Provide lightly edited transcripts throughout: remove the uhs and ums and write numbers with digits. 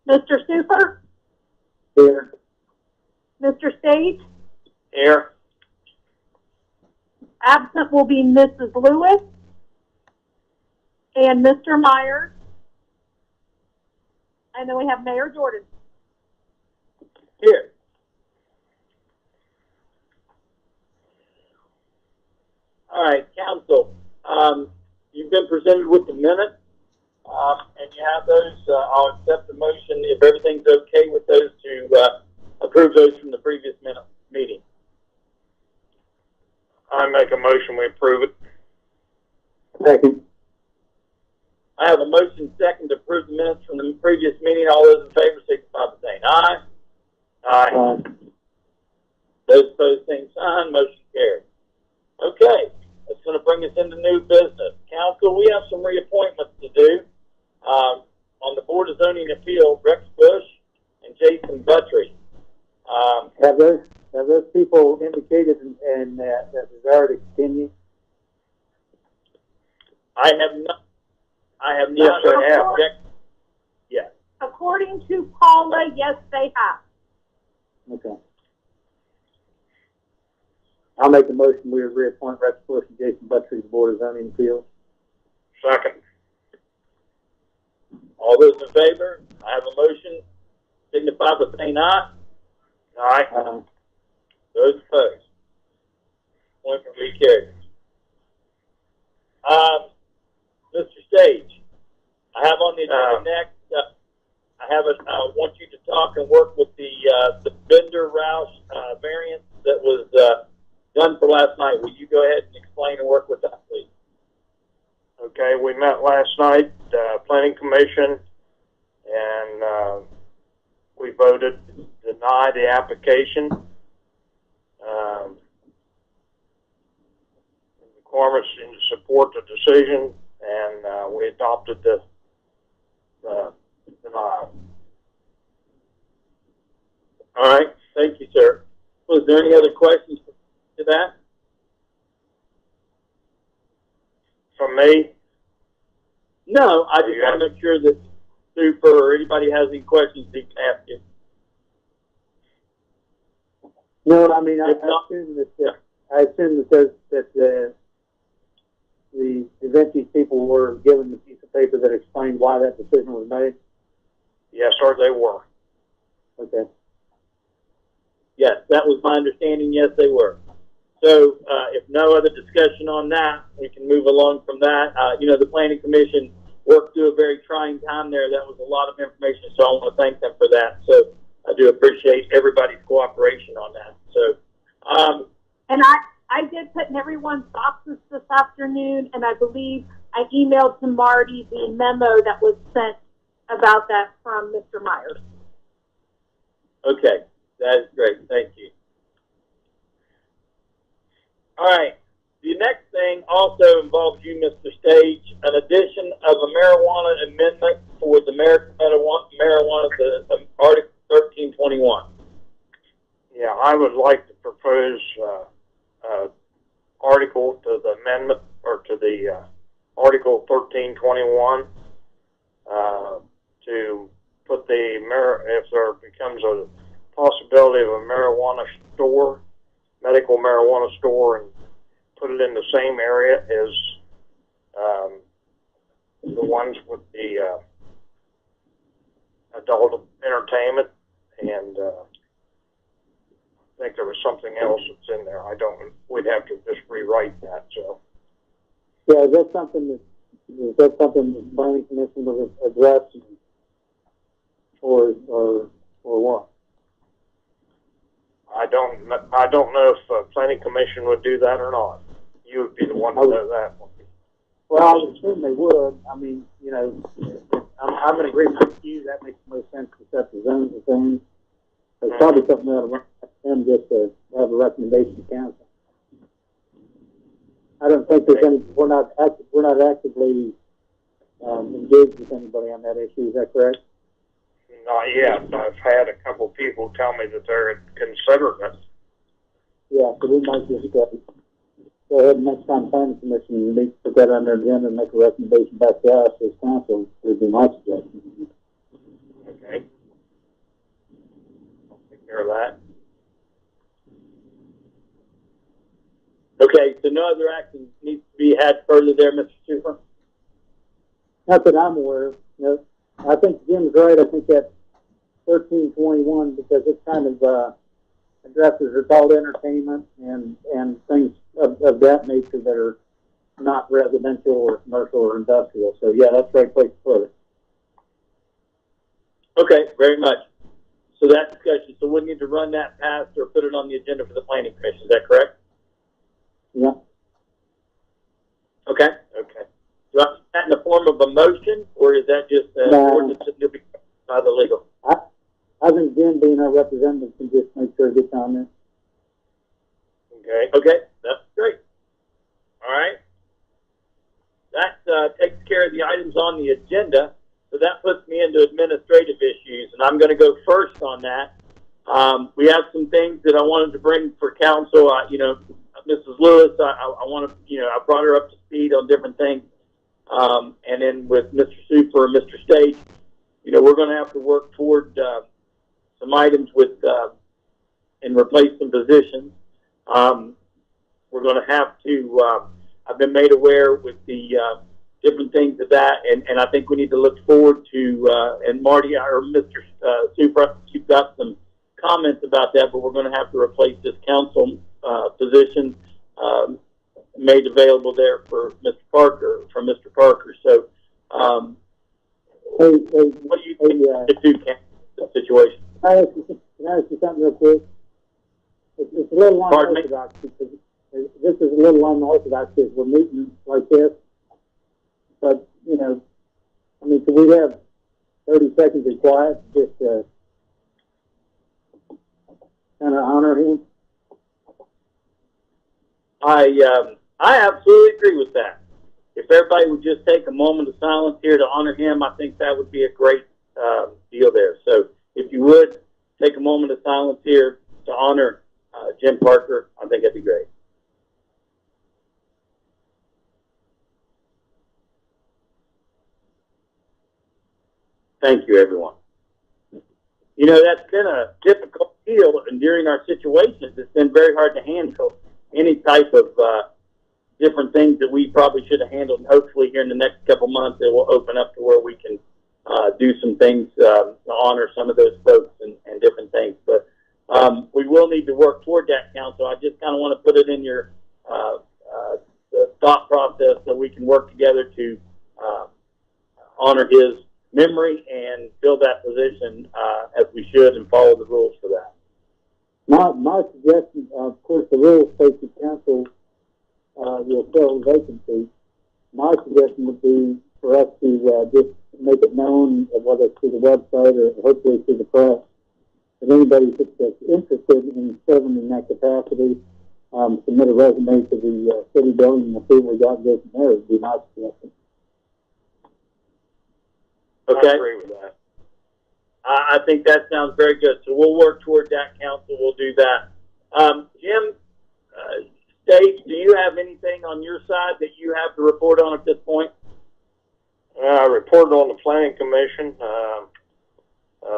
Mr. Super? Here. Mr. Stage? Here. Absent will be Mrs. Lewis and Mr. Myers. And then we have Mayor Jordan. Here. All right, council. You've been presented with the minutes, and you have those. I'll accept the motion if everything's okay with those to approve those from the previous meeting. I make a motion we approve it. Second. I have a motion second to approve the minutes from the previous meeting. All those in favor signify by saying aye. Aye. Those opposed, same sign. Motion carried. Okay, that's going to bring us into new business. Council, we have some reappointments to do. On the Board of Zoning Appeal, Rex Bush and Jason Buttrey. Have those people indicated in that desire to continue? I have not. Yes, I have. Yes. According to Paula, yes, they have. Okay. I'll make the motion we reappoint Rex Bush and Jason Buttrey to the Board of Zoning Appeals. Second. All those in favor? I have a motion. Signify by saying aye. Aye. Those opposed? Appointment be carried. Mr. Stage, I have on the agenda next. I want you to talk and work with the Bender-Roush variance that was done for last night. Will you go ahead and explain and work with that, please? Okay, we met last night, Planning Commission, and we voted to deny the application. The quorum support the decision, and we adopted the denial. All right, thank you, sir. Was there any other questions to that? From me? No, I just want to make sure that Super or anybody has any questions they can ask you. No, I mean, I assume that the Eventis people were given the piece of paper that explained why that decision was made. Yes, sir, they were. Okay. Yes, that was my understanding. Yes, they were. So if no other discussion on that, we can move along from that. The Planning Commission worked through a very trying time there. That was a lot of information, so I want to thank them for that. So I do appreciate everybody's cooperation on that. So, And I did put in everyone's boxes this afternoon, and I believe I emailed to Marty the memo that was sent about that from Mr. Myers. okay, that is great. Thank you. All right. The next thing also involves you, Mr. Stage, an addition of a marijuana amendment for the marijuana to Article 1321. Yeah, I would like to propose article to the amendment, or to the Article 1321 to put if there becomes a possibility of a marijuana store, medical marijuana store, and put it in the same area as the ones with the adult entertainment, and I think there was something else that's in there. We'd have to just rewrite that. So, Yeah, is that something the Planning Commission was addressed, or what? I don't know if Planning Commission would do that or not. You would be the one to know that one. Well, I would assume they would. I mean, I'm in agreement with you. That makes the most sense to set the zones and things. There's probably something out of them just to have a recommendation to council. I don't think there's any. We're not actively engaged with anybody on that issue. Is that correct? Not yet. I've had a couple people tell me that they're considering it. Yeah, so we might just go ahead and next time Planning Commission meet, put that on their agenda and make a recommendation back to us as council would be my suggestion. Okay. no other action needs to be had further there, Mr. Super? Not that I'm aware of. No. I think Jim's right. I think that's 1321 because it kind of addresses adult entertainment and things of that nature that are not residential or commercial or industrial. So yeah, that's the right place to put it. Okay, very much. So that discussion, so we need to run that past or put it on the agenda for the planning commission. Is that correct? Yeah. Okay. Okay. Do I put that in the form of a motion, or is that just an ordinance that will be by the legal? I think Jim, being our representative, can just make sure it gets on there. Okay. Okay, that's great. All right. That takes care of the items on the agenda. So that puts me into administrative issues, and I'm going to go first on that. We have some things that I wanted to bring for council. Mrs. Lewis, I want to, I brought her up to speed on different things. And then with Mr. Super and Mr. Stage, we're going to have to work toward some items with and replace some positions. We're going to have to. I've been made aware with the different things of that, and I think we need to look forward to. And Marty or Mr. Super, you've got some comments about that, but we're going to have to replace this council position made available there for Mr. Parker, from Mr. Parker. So, what do you think the two the situation? Can I ask you something real quick? It's a little unorthodox because this is a little unorthodox because we're meeting like this. But, could we have 30 seconds of quiet just to kind of honor him? I absolutely agree with that. If everybody would just take a moment of silence here to honor him, I think that would be a great deal there. So if you would take a moment of silence here to honor Jim Parker, I think that'd be great. Thank you, everyone. That's been a difficult deal, and during our situations, it's been very hard to handle any type of different things that we probably should have handled. And hopefully here in the next couple months, it will open up to where we can do some things to honor some of those folks and different things. But we will need to work toward that, Council. I just kind of want to put it in your thought process so we can work together to honor his memory and fill that position as we should and follow the rules for that. My suggestion, of course, the rules state the council will fill the vacancy. My suggestion would be for us to just make it known, whether it's through the website or hopefully through the press, if anybody that's interested in serving in that capacity, submit a resume to the city building and see what we got there from there would be my suggestion. Okay. I agree with that. I think that sounds very good. So we'll work toward that, Council. We'll do that. Jim, Stage, do you have anything on your side that you have to report on at this point? I reported on the Planning Commission.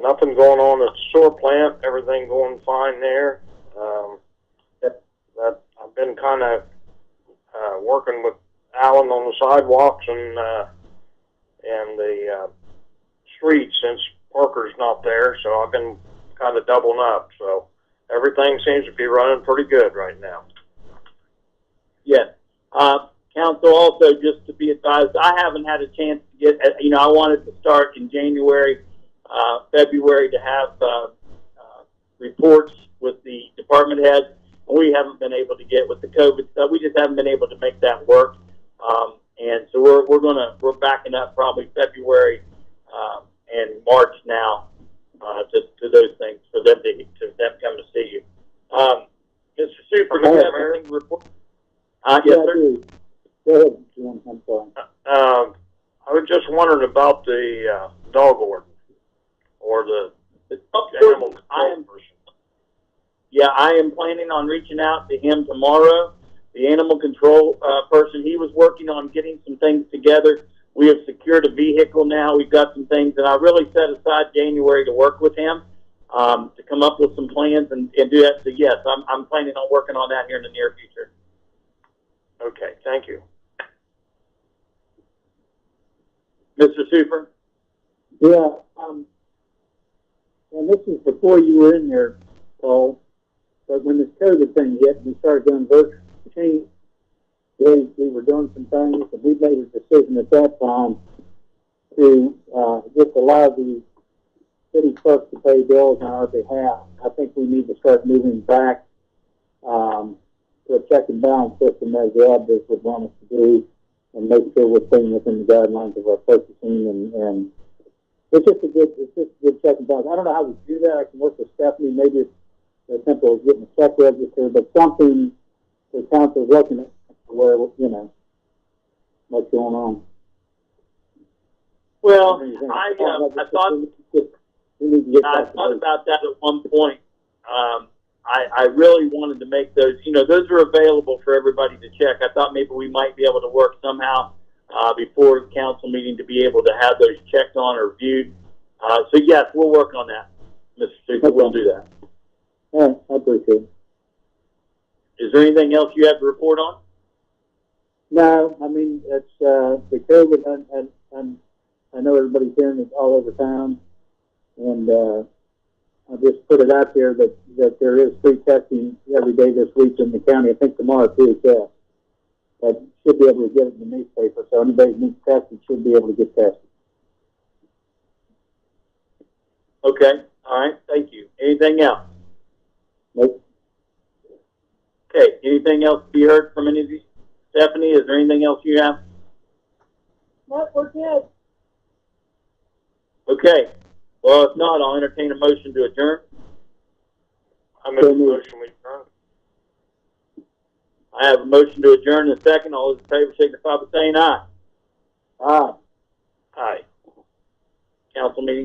Nothing going on at the sewer plant. Everything going fine there. That I've been kind of working with Alan on the sidewalks and the streets since Parker's not there, so I've been kind of doubling up. So everything seems to be running pretty good right now. Yes. Council, also, just to be advised, I haven't had a chance to get, I wanted to start in January, February to have reports with the department heads. We haven't been able to get with the COVID stuff. We just haven't been able to make that work. And so we're backing up probably February and March now to those things for them to come to see you. Mr. Super, do you have anything to report? Yes, sir. Go ahead, Jim. I'm sorry. I was just wondering about the dog warden or the animal control person. Yeah, I am planning on reaching out to him tomorrow. The animal control person, he was working on getting some things together. We have secured a vehicle now. We've got some things, and I really set aside January to work with him to come up with some plans and do that. So, yes, I'm planning on working on that here in the near future. Okay, thank you. Mr. Super? Yeah, and this is before you were in there, Paul, but when this COVID thing hit, we started doing virtual change. We were doing some things, and we made a decision at that time to just allow the city clerk to pay bills on our behalf. I think we need to start moving back to a check and balance system as the auditors would want us to do, and make sure we're staying within the guidelines of our purchasing, and it's just a good check and balance. I don't know how we do that. I can work with Stephanie. Maybe it's as simple as getting a check register, but something the council's looking at where, you know, what's going on. Well, I thought about that at one point. I really wanted to make those, you know, those are available for everybody to check. I thought maybe we might be able to work somehow before the council meeting to be able to have those checked on or viewed. So yes, we'll work on that, Mr. Super. Okay. We'll do that. All right, I appreciate it. Is there anything else you have to report on? No, I mean, it's the COVID, and I know everybody's hearing it all over town, and I just put it out there that there is free testing every day this week in the county. I think tomorrow too, test. But should be able to get it in the newspaper, so anybody who needs tested should be able to get tested. Okay, all right, thank you. Anything else? Nope. Okay, anything else to be heard from any of you? Stephanie, is there anything else you have? No, we're good. Okay, well, if not, I'll entertain a motion to adjourn. I make a motion we adjourn. I have a motion to adjourn in a second. All those in favor signify by saying aye. Aye. Aye. Council meeting